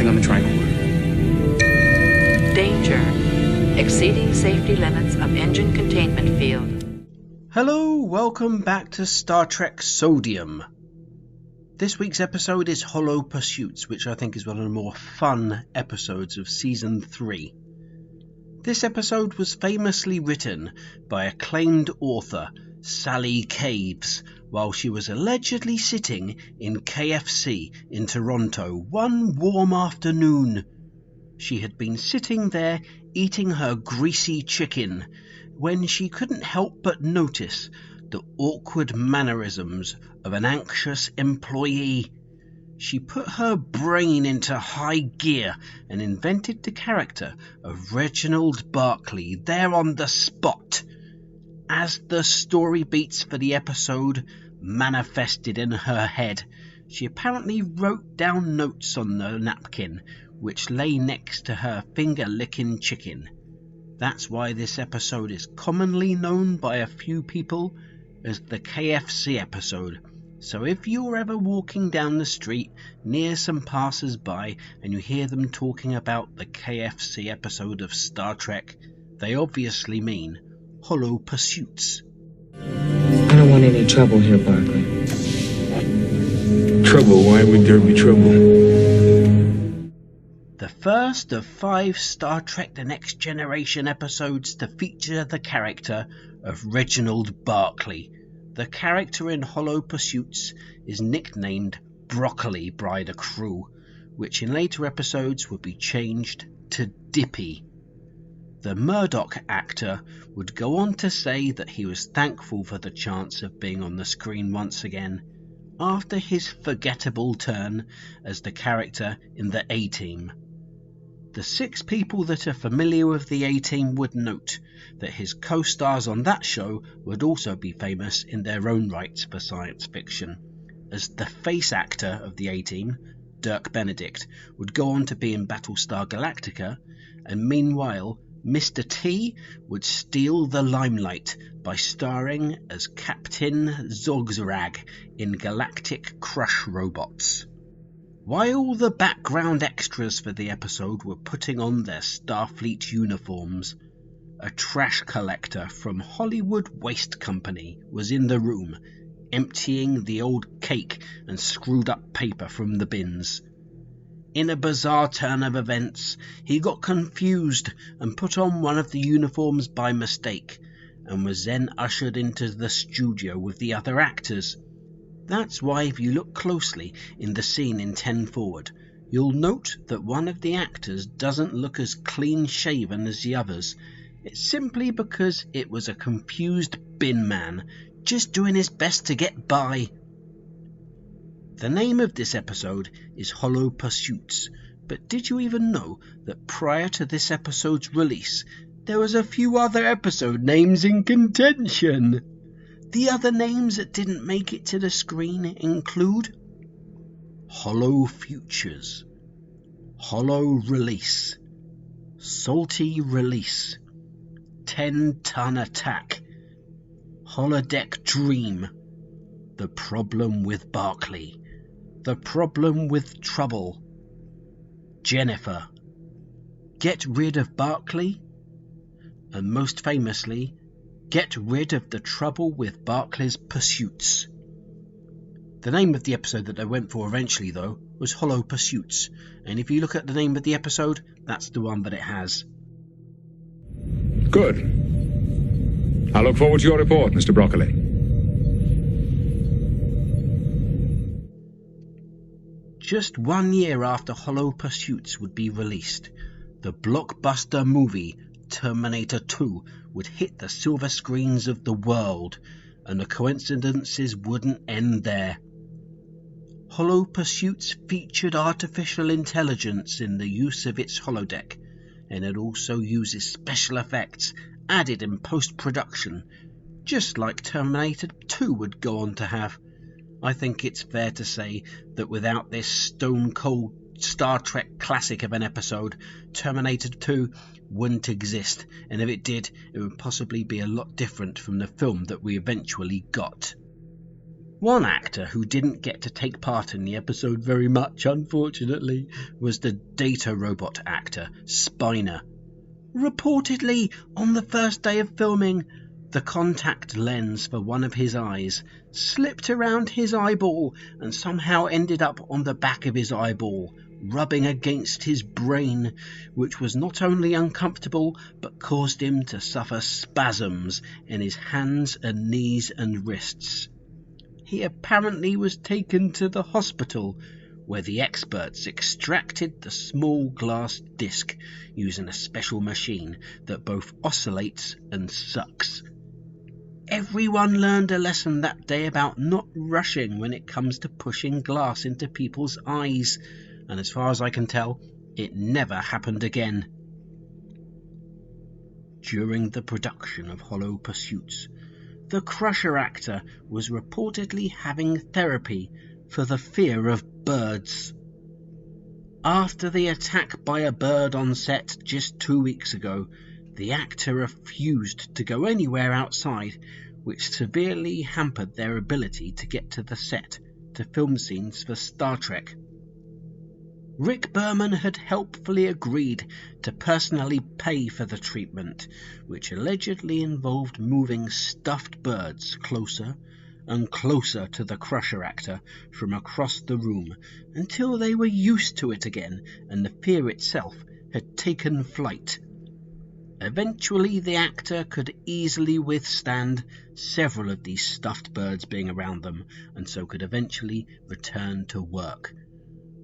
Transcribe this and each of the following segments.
on the triangle one. Danger. Exceeding safety limits of engine containment field. Hello, welcome back to Star Trek Sodium. This week's episode is Hollow Pursuits, which I think is one of the more fun episodes of Season 3. This episode was famously written by acclaimed author Sally Caves while she was allegedly sitting in KFC in Toronto one warm afternoon. She had been sitting there eating her greasy chicken when she couldn't help but notice the awkward mannerisms of an anxious employee. She put her brain into high gear and invented the character of Reginald Barclay there on the spot. As the story beats for the episode manifested in her head, she apparently wrote down notes on the napkin which lay next to her finger-licking chicken. That's why this episode is commonly known by a few people as the KFC episode. So if you're ever walking down the street near some passers-by and you hear them talking about the KFC episode of Star Trek, they obviously mean Hollow Pursuits. I don't want any trouble here, Barclay. Trouble? Why would there be trouble? The first of 5 Star Trek The Next Generation episodes to feature the character of Reginald Barclay. The character in Hollow Pursuits is nicknamed Broccoli by the crew, which in later episodes would be changed to Dippy. The Murdoch actor would go on to say that he was thankful for the chance of being on the screen once again after his forgettable turn as the character in the A-Team. The 6 people that are familiar with the A-Team would note that his co-stars on that show would also be famous in their own rights for science fiction, as the face actor of the A-Team, Dirk Benedict, would go on to be in Battlestar Galactica, and meanwhile Mr. T would steal the limelight by starring as Captain Zogzrag in Galactic Crush Robots. While the background extras for the episode were putting on their Starfleet uniforms, a trash collector from Hollywood Waste Company was in the room, emptying the old cake and screwed up paper from the bins. In a bizarre turn of events, he got confused and put on one of the uniforms by mistake, and was then ushered into the studio with the other actors. That's why if you look closely in the scene in 10 Forward, you'll note that one of the actors doesn't look as clean-shaven as the others. It's simply because it was a confused bin man, just doing his best to get by. The name of this episode is Hollow Pursuits, but did you even know that prior to this episode's release, there was a few other episode names in contention? The other names that didn't make it to the screen include Hollow Futures, Hollow Release, Salty Release, 10-Ton Attack, Holodeck Dream, The Problem with Barclay, The Problem with Trouble, Jennifer, Get Rid of Barclay, and most famously, Get Rid of the Trouble with Barclay's Pursuits. The name of the episode that they went for eventually, though, was Hollow Pursuits, and if you look at the name of the episode, that's the one that it has. Good. I look forward to your report, Mr. Broccoli. Just 1 year after Hollow Pursuits would be released, the blockbuster movie Terminator 2 would hit the silver screens of the world, and the coincidences wouldn't end there. Hollow Pursuits featured artificial intelligence in the use of its holodeck, and it also uses special effects added in post-production, just like Terminator 2 would go on to have. I think it's fair to say that without this stone-cold Star Trek classic of an episode, Terminator 2 wouldn't exist, and if it did, it would possibly be a lot different from the film that we eventually got. One actor who didn't get to take part in the episode very much, unfortunately, was the data robot actor, Spiner. Reportedly, on the first day of filming, the contact lens for one of his eyes slipped around his eyeball and somehow ended up on the back of his eyeball, rubbing against his brain, which was not only uncomfortable but caused him to suffer spasms in his hands and knees and wrists. He apparently was taken to the hospital, where the experts extracted the small glass disc using a special machine that both oscillates and sucks. Everyone learned a lesson that day about not rushing when it comes to pushing glass into people's eyes, and as far as I can tell, it never happened again. During the production of Hollow Pursuits, the Crusher actor was reportedly having therapy for the fear of birds. After the attack by a bird on set just 2 weeks ago, the actor refused to go anywhere outside, which severely hampered their ability to get to the set to film scenes for Star Trek. Rick Berman had helpfully agreed to personally pay for the treatment, which allegedly involved moving stuffed birds closer and closer to the Crusher actor from across the room until they were used to it again and the fear itself had taken flight. Eventually, the actor could easily withstand several of these stuffed birds being around them, and so could eventually return to work.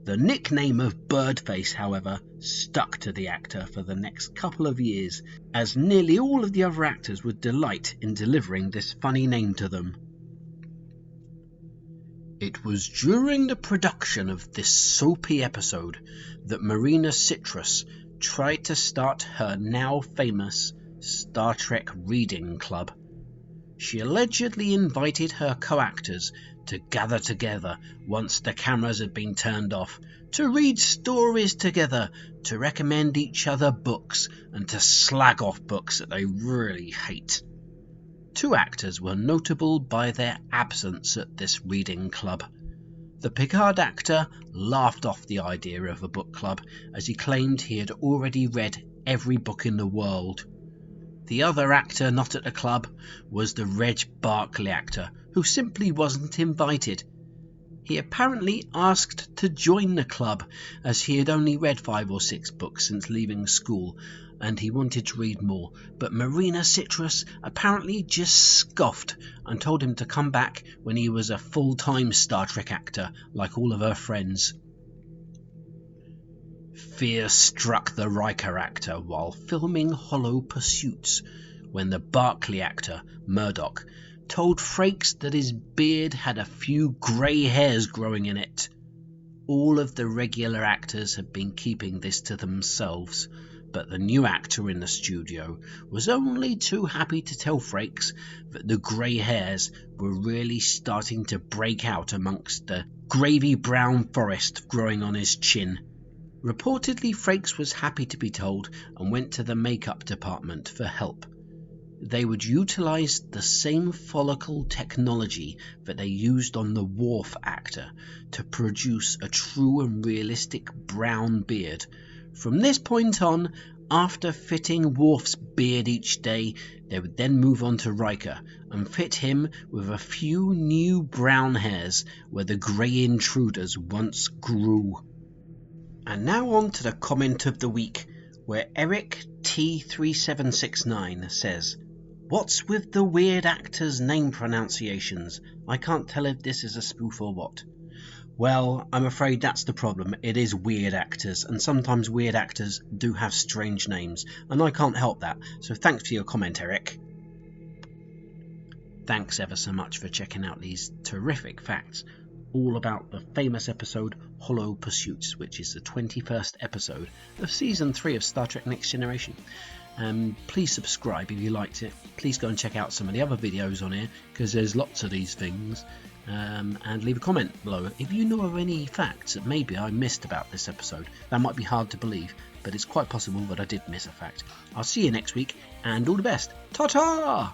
The nickname of Birdface, however, stuck to the actor for the next couple of years, as nearly all of the other actors would delight in delivering this funny name to them. It was during the production of this soapy episode that Marina Citrus tried to start her now famous Star Trek reading club. She allegedly invited her co-actors to gather together once the cameras had been turned off, to read stories together, to recommend each other books, and to slag off books that they really hate. 2 actors were notable by their absence at this reading club. The Picard actor laughed off the idea of a book club, as he claimed he had already read every book in the world. The other actor not at the club was the Reg Barclay actor, who simply wasn't invited. He apparently asked to join the club, as he had only read 5 or 6 books since leaving school, and he wanted to read more, but Marina Citrus apparently just scoffed and told him to come back when he was a full-time Star Trek actor, like all of her friends. Fear struck the Riker actor while filming Hollow Pursuits, when the Barclay actor, Murdoch, told Frakes that his beard had a few grey hairs growing in it. All of the regular actors had been keeping this to themselves, but the new actor in the studio was only too happy to tell Frakes that the grey hairs were really starting to break out amongst the gravy brown forest growing on his chin. Reportedly, Frakes was happy to be told and went to the makeup department for help. They would utilise the same follicle technology that they used on the Worf actor to produce a true and realistic brown beard. From this point on, after fitting Worf's beard each day, they would then move on to Riker and fit him with a few new brown hairs where the grey intruders once grew. And now on to the comment of the week, where Eric T3769 says, "What's with the weird actors' name pronunciations? I can't tell if this is a spoof or what." Well, I'm afraid that's the problem. It is weird actors, and sometimes weird actors do have strange names, and I can't help that. So thanks for your comment, Eric. Thanks ever so much for checking out these terrific facts all about the famous episode Hollow Pursuits, which is the 21st episode of Season 3 of Star Trek Next Generation. Please subscribe if you liked it. Please go and check out some of the other videos on here, because there's lots of these things. And leave a comment below if you know of any facts that maybe I missed about this episode. That might be hard to believe, but it's quite possible that I did miss a fact. I'll see you next week, and all the best. Ta-ta!